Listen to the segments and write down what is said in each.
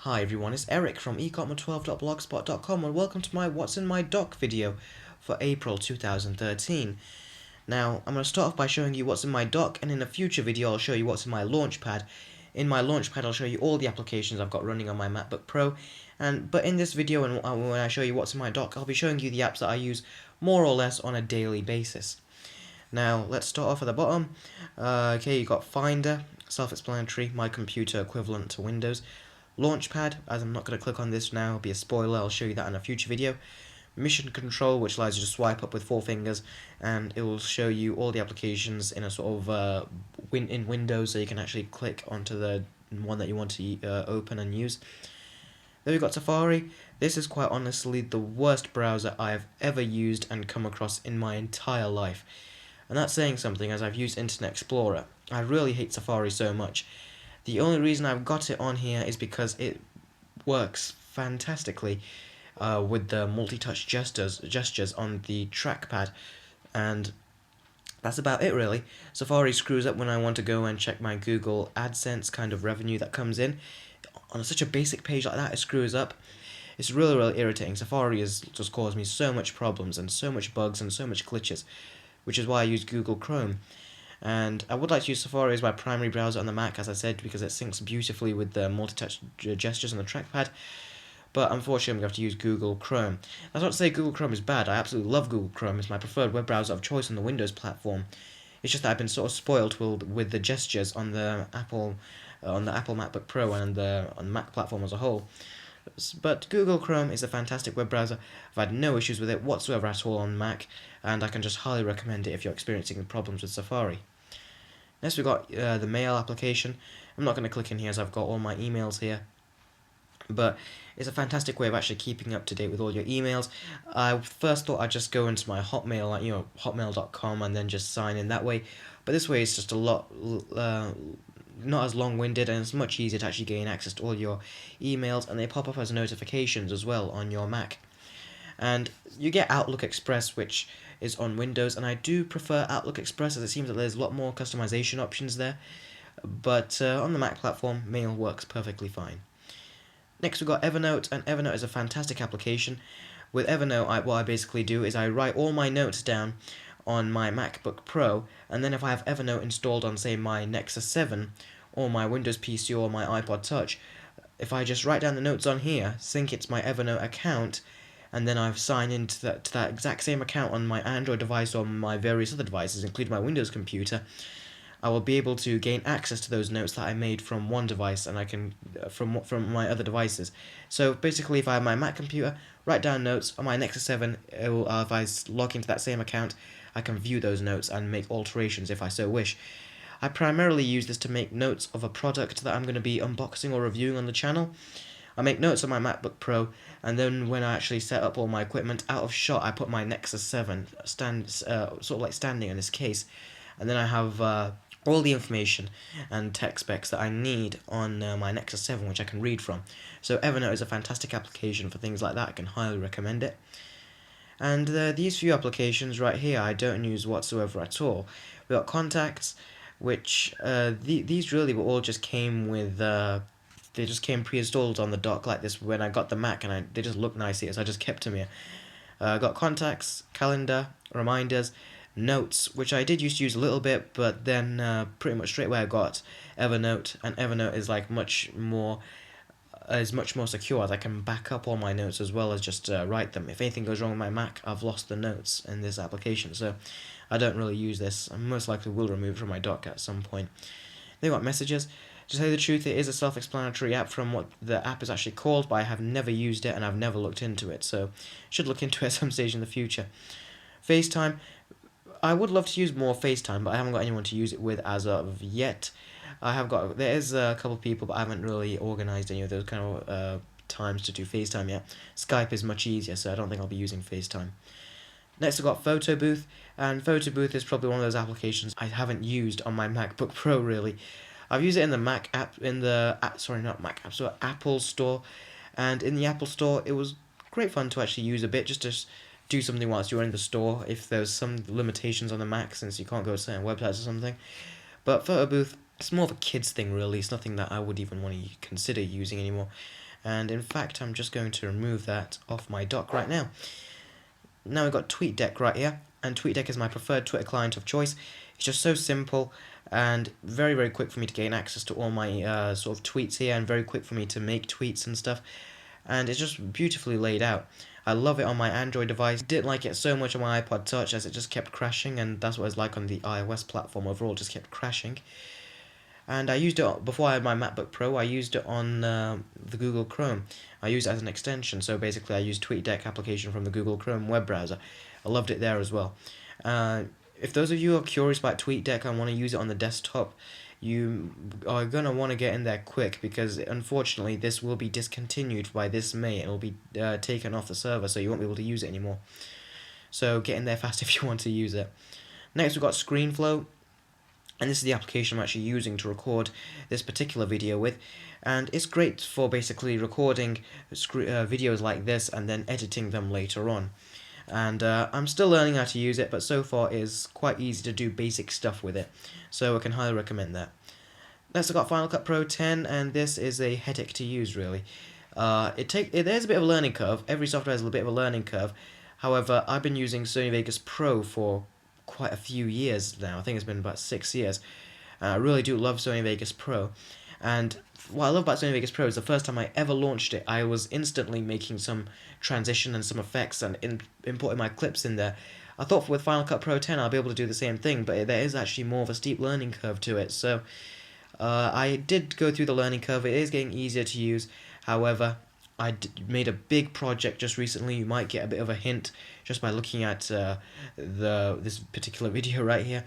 Hi everyone, it's Eric from ecotma12.blogspot.com and welcome to my What's in My Dock video for April 2013. Now, I'm going to start off by showing you what's in my dock, and in a future video I'll show you what's in my Launchpad. In my Launchpad I'll show you all the applications I've got running on my MacBook Pro, but in this video and when I show you what's in my dock, I'll be showing you the apps that I use more or less on a daily basis. Now, let's start off at the bottom. Okay, you got Finder, self-explanatory, my computer equivalent to Windows. Launchpad, as I'm not going to click on this now, it'll be a spoiler, I'll show you that in a future video. Mission Control, which allows you to swipe up with 4 fingers, and it will show you all the applications in a sort of in Windows, so you can actually click onto the one that you want to open and use. Then we've got Safari. This is quite honestly the worst browser I've ever used and come across in my entire life. And that's saying something, as I've used Internet Explorer. I really hate Safari so much. The only reason I've got it on here is because it works fantastically with the multi-touch gestures on the trackpad, and that's about it really. Safari screws up when I want to go and check my Google AdSense kind of revenue that comes in. On such a basic page like that, it screws up. It's really irritating. Safari has just caused me so much problems and so much bugs and so much glitches, which is why I use Google Chrome. And I would like to use Safari as my primary browser on the Mac, as I said, because it syncs beautifully with the multi-touch gestures on the trackpad. But unfortunately, I'm going to have to use Google Chrome. That's not to say Google Chrome is bad. I absolutely love Google Chrome. It's my preferred web browser of choice on the Windows platform. It's just that I've been sort of spoiled with the gestures on the Apple MacBook Pro and on the Mac platform as a whole. But Google Chrome is a fantastic web browser. I've had no issues with it whatsoever at all on Mac, and I can just highly recommend it if you're experiencing problems with Safari. Next we've got the Mail application. I'm not going to click in here as I've got all my emails here, but it's a fantastic way of actually keeping up to date with all your emails. I first thought I'd just go into my Hotmail, hotmail.com, and then just sign in that way, but this way it's just a lot not as long-winded, and it's much easier to actually gain access to all your emails, and they pop up as notifications as well on your Mac. And you get Outlook Express, which is on Windows, and I do prefer Outlook Express as it seems that there's a lot more customization options there, but on the Mac platform, Mail works perfectly fine. Next we've got Evernote, and Evernote is a fantastic application. With Evernote, what I basically do is I write all my notes down on my MacBook Pro, and then if I have Evernote installed on, say, my Nexus 7 or my Windows PC or my iPod Touch, if I just write down the notes on here, sync it to my Evernote account, and then I've signed into that exact same account on my Android device or my various other devices, including my Windows computer, I will be able to gain access to those notes that I made from one device, and I can from my other devices. So basically, if I have my Mac computer, write down notes on my Nexus 7, if I log into that same account, I can view those notes and make alterations if I so wish. I primarily use this to make notes of a product that I'm going to be unboxing or reviewing on the channel. I make notes on my MacBook Pro, and then when I actually set up all my equipment out of shot, I put my Nexus 7 sort of like standing in this case, and then I have all the information and tech specs that I need on my Nexus 7, which I can read from. So Evernote is a fantastic application for things like that. I can highly recommend it. And these few applications right here I don't use whatsoever at all. We've got Contacts, which these really all just came with they just came pre-installed on the dock like this when I got the Mac, and they just look nice here, so I just kept them here. Got Contacts, Calendar, Reminders, Notes, which I did used to use a little bit, but then pretty much straight away I got Evernote, and Evernote is like much more secure, as I can back up all my notes as well as just write them. If anything goes wrong with my Mac, I've lost the notes in this application, so I don't really use this. I most likely will remove it from my dock at some point. They've got Messages. To tell you the truth, it is a self-explanatory app from what the app is actually called, but I have never used it and I've never looked into it, so should look into it at some stage in the future. FaceTime. I would love to use more FaceTime, but I haven't got anyone to use it with as of yet. There is a couple of people, but I haven't really organised any of those kind of times to do FaceTime yet. Skype is much easier, so I don't think I'll be using FaceTime. Next I've got Photo Booth, and Photo Booth is probably one of those applications I haven't used on my MacBook Pro really. I've used it in the Mac app, not Mac App Store, Apple Store, and in the Apple Store it was great fun to actually use a bit, just to do something whilst you're in the store, if there's some limitations on the Mac since you can't go to certain websites or something. But Photo Booth, it's more of a kids thing really, it's nothing that I would even want to consider using anymore. and in fact I'm just going to remove that off my dock right now. Now we've got TweetDeck right here, and TweetDeck is my preferred Twitter client of choice. It's just so simple and very, very quick for me to gain access to all my sort of tweets here, and very quick for me to make tweets and stuff, and it's just beautifully laid out. I love it on my Android device. Didn't like it so much on my iPod Touch as it just kept crashing, and that's what it's like on the iOS platform overall, just kept crashing. And I used it before I had my MacBook Pro. I used it on the Google Chrome. I used it as an extension, so basically I used TweetDeck application from the Google Chrome web browser. I loved it there as well. If those of you are curious about TweetDeck and want to use it on the desktop, you are going to want to get in there quick, because unfortunately this will be discontinued by this May. It will be taken off the server, so you won't be able to use it anymore. So get in there fast if you want to use it. Next we've got ScreenFlow. And this is the application I'm actually using to record this particular video with. And it's great for basically recording videos like this and then editing them later on. And I'm still learning how to use it, but so far it's quite easy to do basic stuff with it. So I can highly recommend that. Next I've got Final Cut Pro 10, and this is a headache to use really. There's a bit of a learning curve. Every software has a bit of a learning curve. However, I've been using Sony Vegas Pro for quite a few years now. I think it's been about 6 years. I really do love Sony Vegas Pro, and what I love about Sony Vegas Pro is the first time I ever launched it, I was instantly making some transition and some effects and importing my clips in there. I thought with Final Cut Pro 10 I'll be able to do the same thing, but there is actually more of a steep learning curve to it, so I did go through the learning curve. It is getting easier to use. However, made a big project just recently. You might get a bit of a hint just by looking at this particular video right here,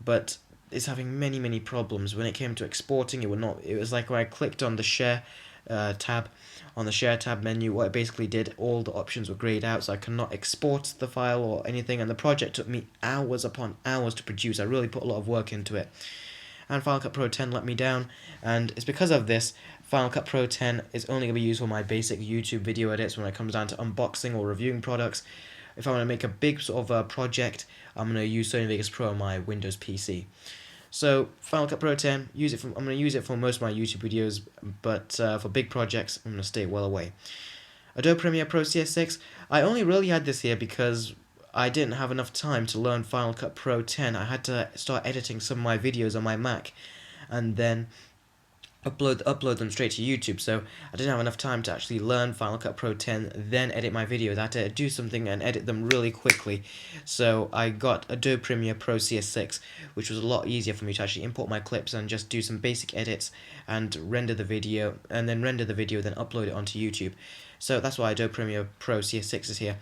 but it's having many problems. When it came to exporting, it was like when I clicked on the share tab on the share tab menu, what it basically did, all the options were grayed out, so I cannot export the file or anything, and the project took me hours upon hours to produce. I really put a lot of work into it, and Final Cut Pro 10 let me down, and it's because of this. Final Cut Pro 10 is only going to be used for my basic YouTube video edits when it comes down to unboxing or reviewing products. If I want to make a big sort of project, I'm going to use Sony Vegas Pro on my Windows PC. So Final Cut Pro 10, I'm going to use it for most of my YouTube videos, but for big projects, I'm going to stay well away. Adobe Premiere Pro CS6, I only really had this here because I didn't have enough time to learn Final Cut Pro 10. I had to start editing some of my videos on my Mac, and then upload them straight to YouTube, so I didn't have enough time to actually learn Final Cut Pro 10, then edit my videos. I had to do something and edit them really quickly, so I got Adobe Premiere Pro CS6, which was a lot easier for me to actually import my clips and just do some basic edits and render the video, then upload it onto YouTube. So that's why Adobe Premiere Pro CS6 is here.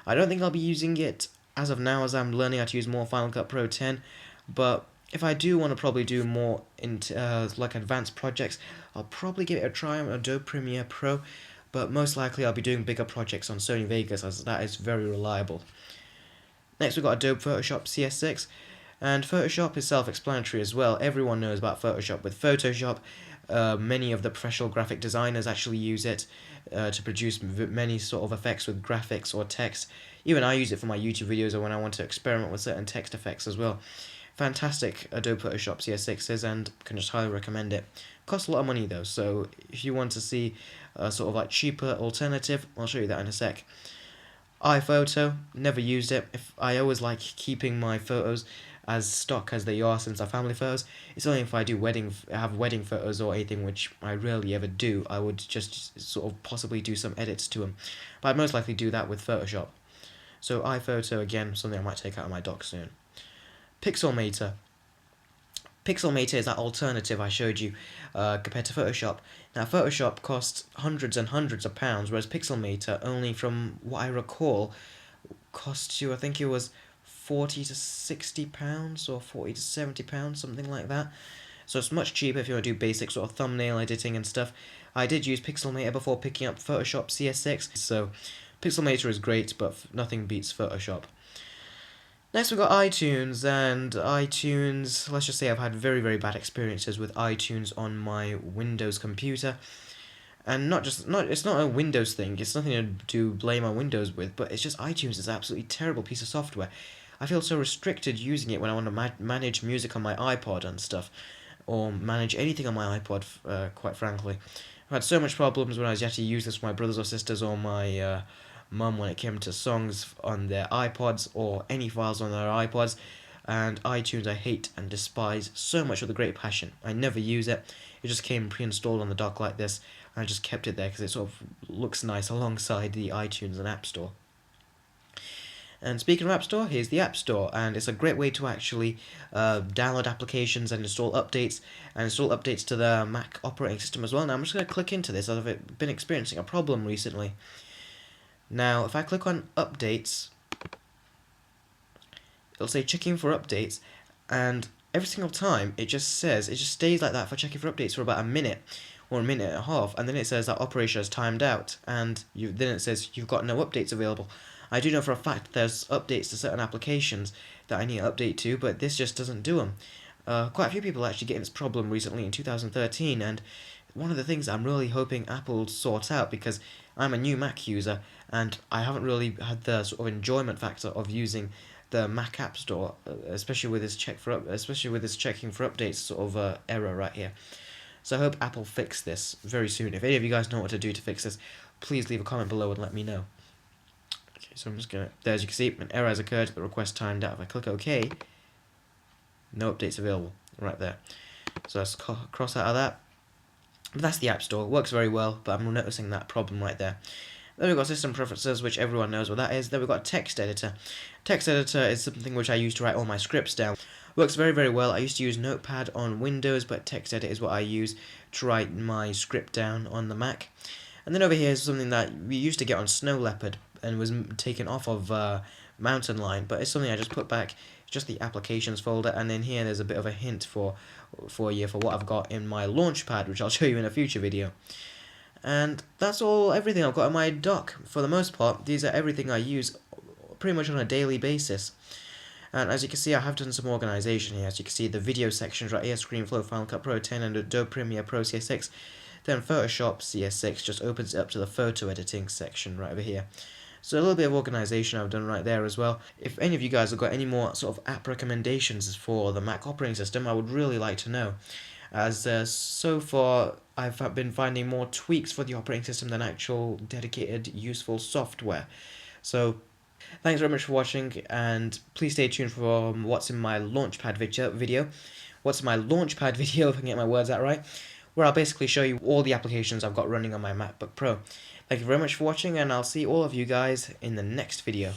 I don't think I'll be using it as of now, as I'm learning how to use more Final Cut Pro 10, but if I do want to probably do more into like advanced projects, I'll probably give it a try on Adobe Premiere Pro, but most likely I'll be doing bigger projects on Sony Vegas, as that is very reliable. Next we've got Adobe Photoshop CS6, and Photoshop is self-explanatory as well. Everyone knows about Photoshop. With Photoshop, many of the professional graphic designers actually use it to produce many sort of effects with graphics or text. Even I use it for my YouTube videos or when I want to experiment with certain text effects as well. Fantastic Adobe Photoshop CS6 is, and can just highly recommend it. Costs a lot of money though, so if you want to see a sort of like cheaper alternative, I'll show you that in a sec. iPhoto, never used it. I always like keeping my photos as stock as they are, since they're family photos. It's only if I have wedding photos or anything, which I rarely ever do, I would just sort of possibly do some edits to them. But I'd most likely do that with Photoshop. So iPhoto, again, something I might take out of my dock soon. Pixelmator. Pixelmator is that alternative I showed you compared to Photoshop. Now Photoshop costs hundreds and hundreds of pounds, whereas Pixelmator, only from what I recall, costs you, I think it was £40 to £60 or £40 to £70, something like that. So it's much cheaper if you want to do basic sort of thumbnail editing and stuff. I did use Pixelmator before picking up Photoshop CS6, so Pixelmator is great, but nothing beats Photoshop. Next we've got iTunes, and iTunes, let's just say I've had very bad experiences with iTunes on my Windows computer. And it's not a Windows thing, it's nothing to blame on Windows with, but it's just iTunes is an absolutely terrible piece of software. I feel so restricted using it when I want to manage music on my iPod and stuff, or manage anything on my iPod, quite frankly. I had so much problems when I was yet to use this with my brothers or sisters or my mum when it came to songs on their iPods or any files on their iPods. And iTunes I hate and despise so much with a great passion. I never use it. It just came pre-installed on the dock like this, and I just kept it there because it sort of looks nice alongside the iTunes and App Store. And speaking of App Store, here's the App Store, and it's a great way to actually download applications and install updates to the Mac operating system as well. Now I'm just going to click into this. I've been experiencing a problem recently. Now if I click on updates, it'll say checking for updates, and every single time it just stays like that for checking for updates for about a minute or a minute and a half, and then it says that operation has timed out, and then it says you've got no updates available. I do know for a fact there's updates to certain applications that I need to update to, but this just doesn't do them. Quite a few people are actually getting this problem recently in 2013, and one of the things I'm really hoping Apple sorts out, because I'm a new Mac user and I haven't really had the sort of enjoyment factor of using the Mac App Store, especially with this checking for updates sort of error right here. So I hope Apple fix this very soon. If any of you guys know what to do to fix this, please leave a comment below and let me know. Okay, so I'm just gonna, there, as you can see, an error has occurred, the request timed out. If I click OK, no updates available, right there. So let's cross out of that. But that's the App Store, it works very well, but I'm noticing that problem right there. Then we've got System Preferences, which everyone knows what that is. Then we've got Text Editor. Text Editor is something which I use to write all my scripts down. Works very, very well. I used to use Notepad on Windows, but Text Edit is what I use to write my script down on the Mac. And then over here is something that we used to get on Snow Leopard and was taken off of Mountain Lion, but it's something I just put back, just the applications folder, and then here there's a bit of a hint for you for what I've got in my Launchpad, which I'll show you in a future video. And that's everything I've got in my dock. For the most part, these are everything I use pretty much on a daily basis. And as you can see, I have done some organization here. As you can see, the video sections right here, ScreenFlow, Final Cut Pro 10, and Adobe Premiere Pro CS6. Then Photoshop CS6 just opens it up to the photo editing section right over here. So a little bit of organization I've done right there as well. If any of you guys have got any more sort of app recommendations for the Mac operating system, I would really like to know. As so far, I've been finding more tweaks for the operating system than actual dedicated useful software. So thanks very much for watching, and please stay tuned for what's in my Launchpad video. What's in my Launchpad video, if I can get my words out right, where I'll basically show you all the applications I've got running on my MacBook Pro. Thank you very much for watching, and I'll see all of you guys in the next video.